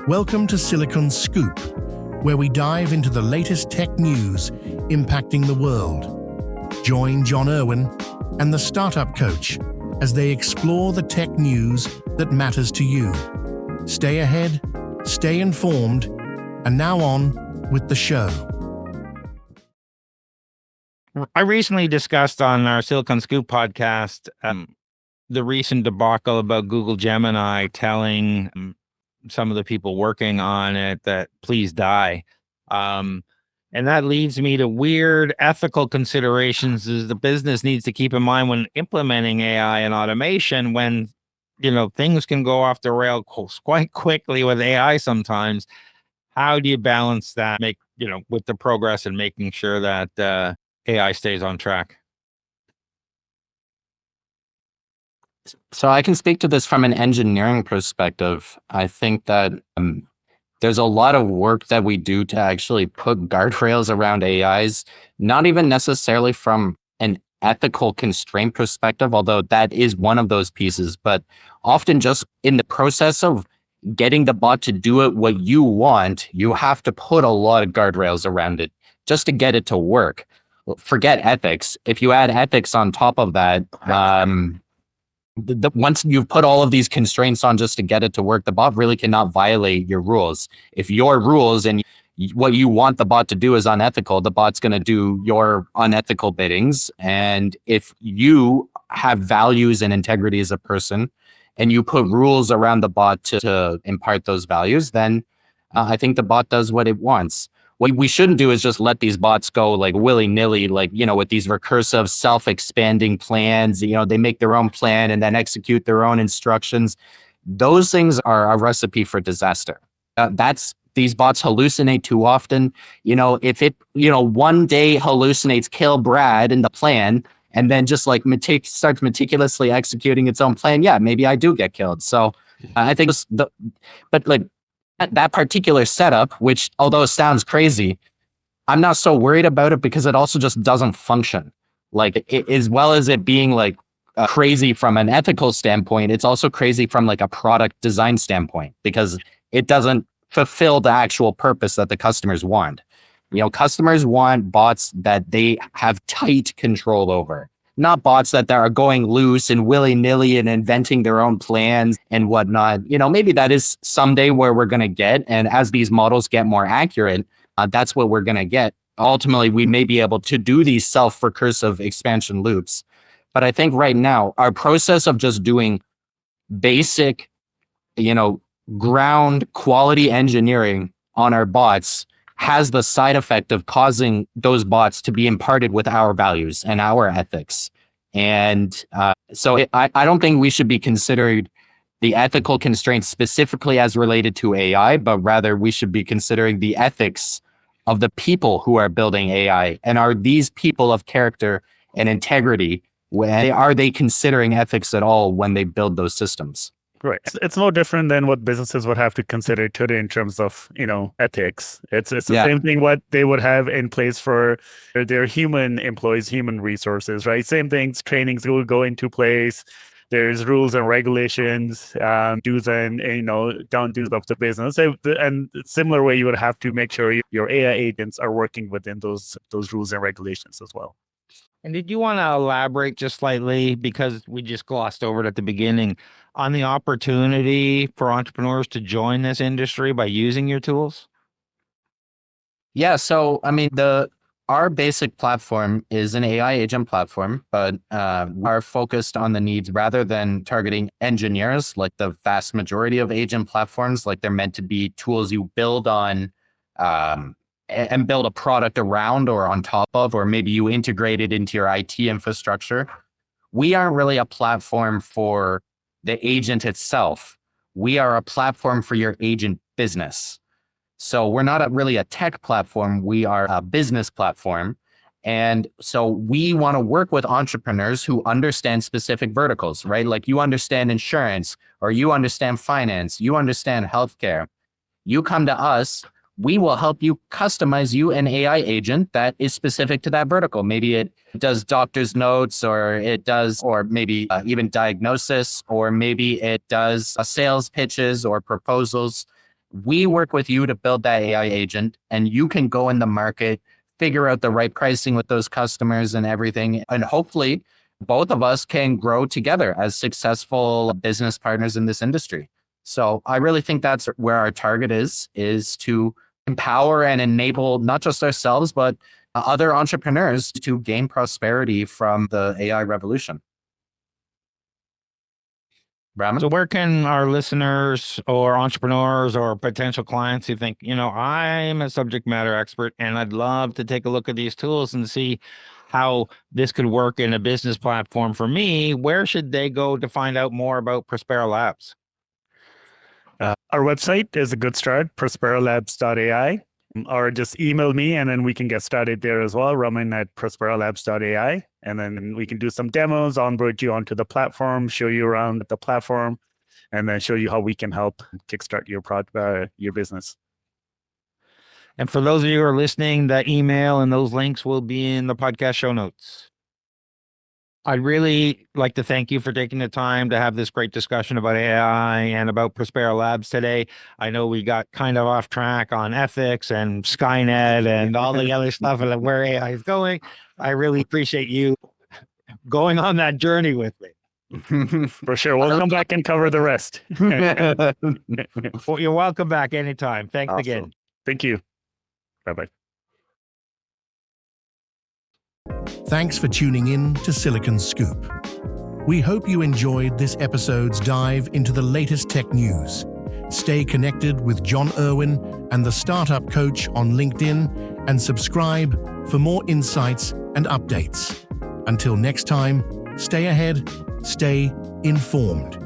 Welcome to Silicon Scoop, where we dive into the latest tech news impacting the world. Join John Irwin and the Startup Coach as they explore the tech news that matters to you. Stay ahead, stay informed, and now on with the show. I recently discussed on our Silicon Scoop podcast the recent debacle about Google Gemini telling some of the people working on it that please die. And that leads me to weird ethical considerations as the business needs to keep in mind when implementing AI and automation, when, things can go off the rail quite quickly with AI sometimes. How do you balance that, with the progress and making sure that AI stays on track? So I can speak to this from an engineering perspective. I think that there's a lot of work that we do to actually put guardrails around AIs, not even necessarily from an ethical constraint perspective, although that is one of those pieces, but often just in the process of getting the bot to do it what you want, you have to put a lot of guardrails around it just to get it to work. Forget ethics. If you add ethics on top of that, once you've put all of these constraints on just to get it to work, the bot really cannot violate your rules. If your rules and what you want the bot to do is unethical, the bot's going to do your unethical biddings. And if you have values and integrity as a person, and you put rules around the bot to impart those values, then I think the bot does what it wants. What we shouldn't do is just let these bots go like willy-nilly, with these recursive self-expanding plans. They make their own plan and then execute their own instructions. Those things are a recipe for disaster. These bots hallucinate too often. If it, one day hallucinates kill Brad in the plan, and then just starts meticulously executing its own plan, yeah, maybe I do get killed. So I think that particular setup, which although it sounds crazy, I'm not so worried about it because it also just doesn't function. As well as it being crazy from an ethical standpoint, it's also crazy from a product design standpoint because it doesn't fulfill the actual purpose that the customers want. Customers want bots that they have tight control over, not bots that are going loose and willy-nilly and inventing their own plans and whatnot. Maybe that is someday where we're going to get. And as these models get more accurate, that's what we're going to get. Ultimately, we may be able to do these self-recursive expansion loops. But I think right now, our process of just doing basic, ground quality engineering on our bots has the side effect of causing those bots to be imparted with our values and our ethics. And so I don't think we should be considering the ethical constraints specifically as related to AI, but rather we should be considering the ethics of the people who are building AI. And are these people of character and integrity? Are they considering ethics at all when they build those systems? Right. It's no different than what businesses would have to consider today in terms of, ethics. It's the same thing what they would have in place for their human employees, human resources, right? Same things, trainings will go into place. There's rules and regulations, do's and don't do's of the business. And similar way, you would have to make sure your AI agents are working within those rules and regulations as well. And did you want to elaborate just slightly, because we just glossed over it at the beginning, on the opportunity for entrepreneurs to join this industry by using your tools? Yeah, so our basic platform is an AI agent platform, but are focused on the needs rather than targeting engineers like the vast majority of agent platforms. They're meant to be tools you build on and build a product around or on top of, or maybe you integrate it into your IT infrastructure. We aren't really a platform for the agent itself. We are a platform for your agent business. So we're not really a tech platform. We are a business platform. And so we want to work with entrepreneurs who understand specific verticals, right? You understand insurance, or you understand finance, you understand healthcare. You come to us, we will help you customize you an AI agent that is specific to that vertical. Maybe it does doctor's notes, or maybe even diagnosis, or maybe it does sales pitches or proposals. We work with you to build that AI agent, and you can go in the market, figure out the right pricing with those customers and everything. And hopefully both of us can grow together as successful business partners in this industry. So I really think that's where our target is to empower and enable not just ourselves, but other entrepreneurs to gain prosperity from the AI revolution. Brahman? So where can our listeners or entrepreneurs or potential clients who think, I'm a subject matter expert and I'd love to take a look at these tools and see how this could work in a business platform for me, where should they go to find out more about Prospera Labs? Our website is a good start, prosperalabs.ai, or just email me and then we can get started there as well, roman@prosperalabs.ai. And then we can do some demos, onboard you onto the platform, show you around the platform, and then show you how we can help kickstart your business. And for those of you who are listening, the email and those links will be in the podcast show notes. I'd really like to thank you for taking the time to have this great discussion about AI and about Prospera Labs today. I know we got kind of off track on ethics and Skynet and all the other stuff and where AI is going. I really appreciate you going on that journey with me. For sure. We'll come back and cover the rest. Well, you're welcome back anytime. Thanks again. Thank you. Bye-bye. Thanks for tuning in to Silicon Scoop. We hope you enjoyed this episode's dive into the latest tech news. Stay connected with John Irwin and the Startup Coach on LinkedIn and subscribe for more insights and updates. Until next time, stay ahead, stay informed.